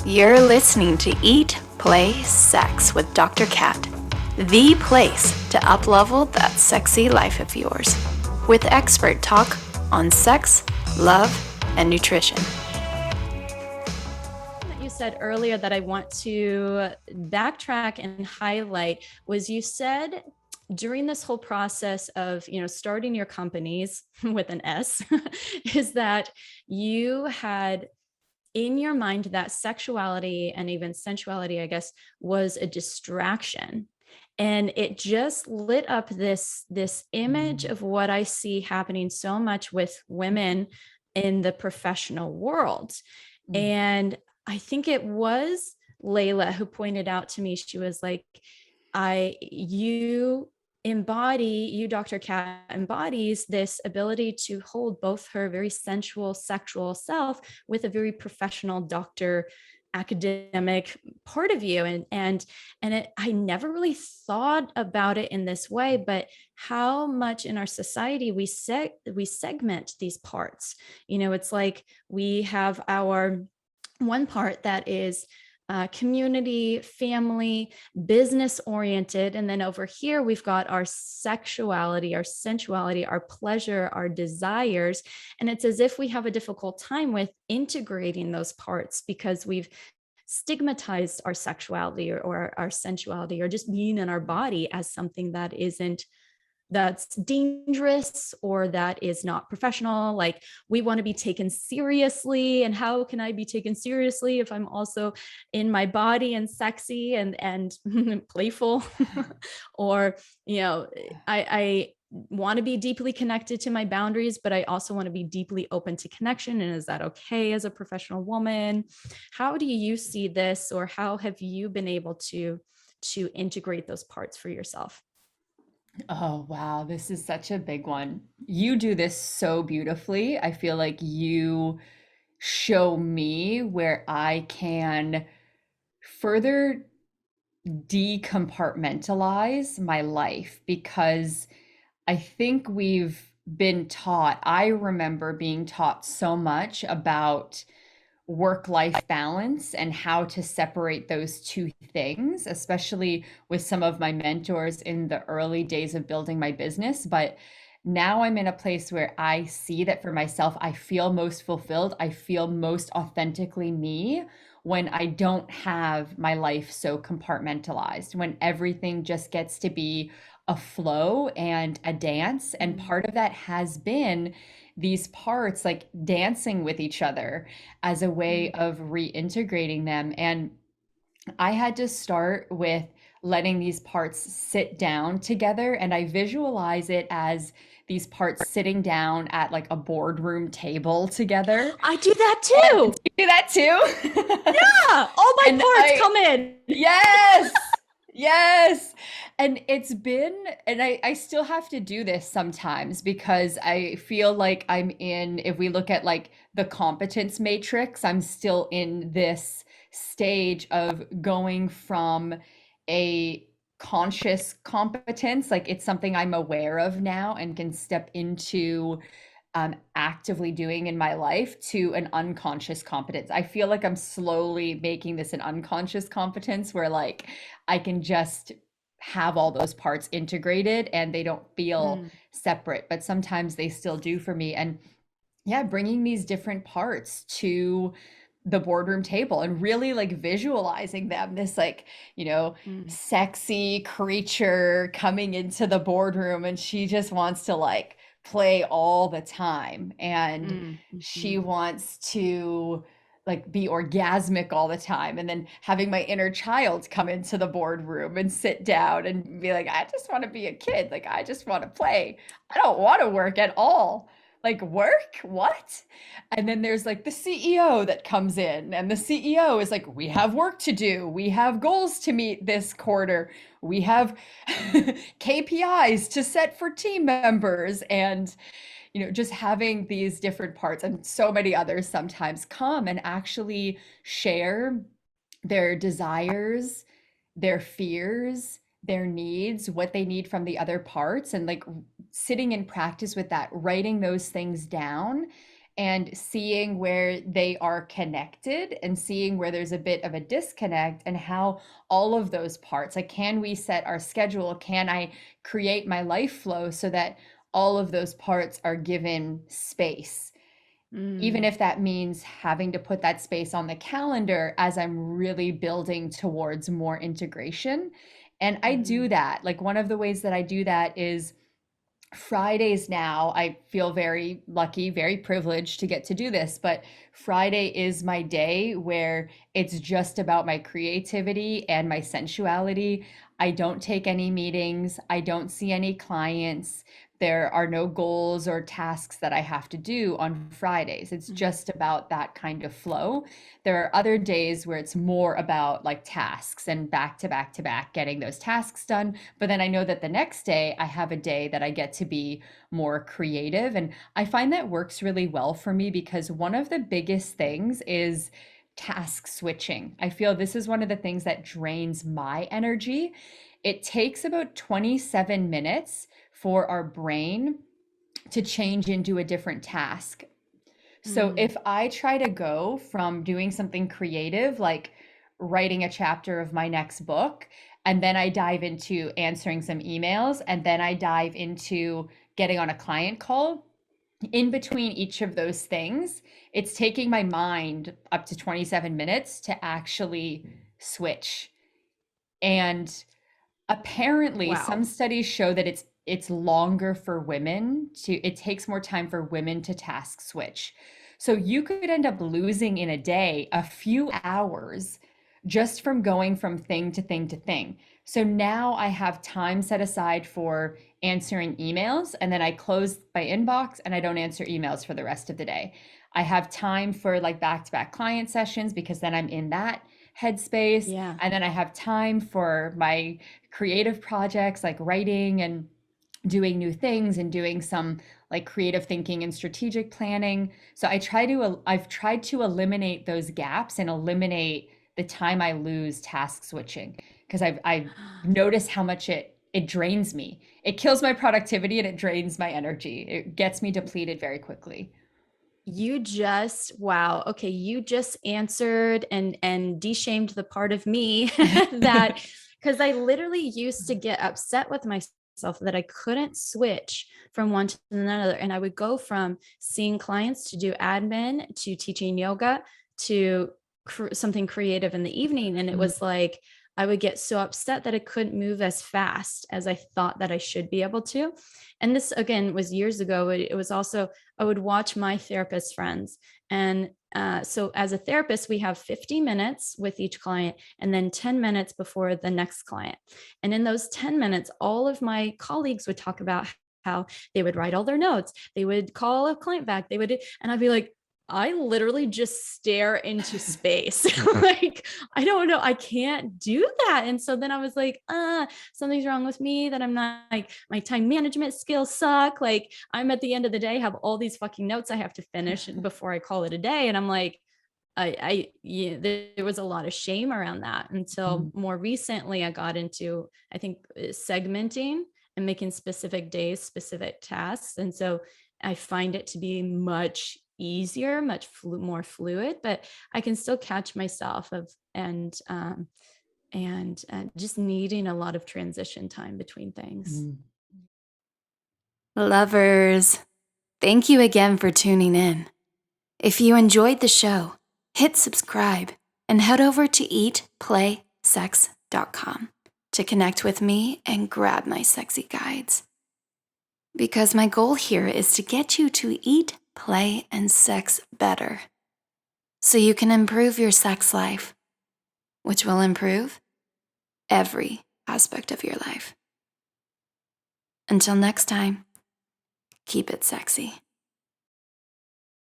You're listening to Eat, Play, Sex with Dr. Cat, the place to up-level that sexy life of yours, with expert talk on sex, love, and nutrition. You said earlier that I want to backtrack and highlight was you said during this whole process of, starting your companies with an S, is that you had in your mind that sexuality and even sensuality, I guess, was a distraction. And it just lit up this image of what I see happening so much with women in the professional world. And I think it was Layla who pointed out to me, she was like, you, Dr. Cat, embodies this ability to hold both her very sensual, sexual self with a very professional doctor academic part of you. I never really thought about it in this way, but how much in our society we segment these parts. It's like we have our one part that is community, family, business oriented. And then over here, we've got our sexuality, our sensuality, our pleasure, our desires. And it's as if we have a difficult time with integrating those parts because we've stigmatized our sexuality or our sensuality or just being in our body as something that's dangerous or that is not professional. Like we want to be taken seriously. And how can I be taken seriously if I'm also in my body and sexy and playful? Or, I want to be deeply connected to my boundaries, but I also want to be deeply open to connection. And is that okay as a professional woman? How do you see this, or how have you been able to integrate those parts for yourself? Oh, wow. This is such a big one. You do this so beautifully. I feel like you show me where I can further decompartmentalize my life because I think we've been taught, I remember being taught so much about work-life balance and how to separate those two things, especially with some of my mentors in the early days of building my business. But now I'm in a place where I see that for myself, I feel most fulfilled. I feel most authentically me when I don't have my life so compartmentalized, when everything just gets to be a flow and a dance. And part of that has been these parts like dancing with each other as a way of reintegrating them. And I had to start with letting these parts sit down together. And I visualize it as these parts sitting down at like a boardroom table together. I do that And too. do you do that too? Yeah, all my And parts come in. yes, yes. And it's been, and I still have to do this sometimes because I feel like I'm in, if we look at like the competence matrix, I'm still in this stage of going from a conscious competence, like it's something I'm aware of now and can step into actively doing in my life, to an unconscious competence. I feel like I'm slowly making this an unconscious competence where like I can just have all those parts integrated and they don't feel Mm. separate, but sometimes they still do for me. And yeah, bringing these different parts to the boardroom table and really like visualizing them, this like, Mm. sexy creature coming into the boardroom and she just wants to like play all the time and Mm. she Mhm. wants to like be orgasmic all the time, and then having my inner child come into the boardroom and sit down and be like, I just want to be a kid, like I just want to play, I don't want to work at all. Like, work? What? And then there's like the CEO that comes in, and the CEO is like, we have work to do. We have goals to meet this quarter. We have KPIs to set for team members. And, just having these different parts, and so many others sometimes come and actually share their desires, their fears, their needs, what they need from the other parts, and like sitting in practice with that, writing those things down and seeing where they are connected and seeing where there's a bit of a disconnect, and how all of those parts, like, can we set our schedule? Can I create my life flow so that all of those parts are given space? Even if that means having to put that space on the calendar as I'm really building towards more integration. And I do that. Like, one of the ways that I do that is Fridays now. I feel very lucky, very privileged to get to do this, but Friday is my day where it's just about my creativity and my sensuality. I don't take any meetings, I don't see any clients. There are no goals or tasks that I have to do on Fridays. It's just about that kind of flow. There are other days where it's more about like tasks and back to back to back getting those tasks done. But then I know that the next day I have a day that I get to be more creative. And I find that works really well for me, because one of the biggest things is task switching. I feel this is one of the things that drains my energy. It takes about 27 minutes for our brain to change into a different task. So if I try to go from doing something creative, like writing a chapter of my next book, and then I dive into answering some emails, and then I dive into getting on a client call, in between each of those things, it's taking my mind up to 27 minutes to actually switch. And apparently some Wow. studies show that it's longer for women to, it takes more time for women to task switch. So you could end up losing in a day a few hours just from going from thing to thing to thing. So now I have time set aside for answering emails, and then I close my inbox and I don't answer emails for the rest of the day. I have time for like back-to-back client sessions, because then I'm in that headspace. Yeah. And then I have time for my creative projects like writing and doing new things and doing some like creative thinking and strategic planning. So I've tried to eliminate those gaps and eliminate the time I lose task switching, because I've noticed how much it drains me. It kills my productivity and it drains my energy. It gets me depleted very quickly. You just, wow. Okay. You just answered and de-shamed the part of me that, because I literally used to get upset with myself that I couldn't switch from one to another. And I would go from seeing clients to do admin to teaching yoga to something creative in the evening. And it was like, I would get so upset that I couldn't move as fast as I thought that I should be able to. And this again was years ago. It was also, I would watch my therapist friends. And so as a therapist, we have 50 minutes with each client and then 10 minutes before the next client. And in those 10 minutes, all of my colleagues would talk about how they would write all their notes. They would call a client back. They would, and I'd be like, I literally just stare into space. Like, I don't know, I can't do that. And so then I was like, something's wrong with me, that I'm not, like, my time management skills suck. Like, I'm at the end of the day, have all these fucking notes I have to finish before I call it a day. And I'm like, yeah, there was a lot of shame around that until more recently I got into, I think, segmenting and making specific days, specific tasks. And so I find it to be much easier, much more fluid, but I can still catch myself of, and just needing a lot of transition time between things. Lovers, thank you again for tuning in. If you enjoyed the show, hit subscribe and head over to eatplaysex.com to connect with me and grab my sexy guides. Because my goal here is to get you to eat, play, and sex better, so you can improve your sex life, which will improve every aspect of your life. Until next time, keep it sexy.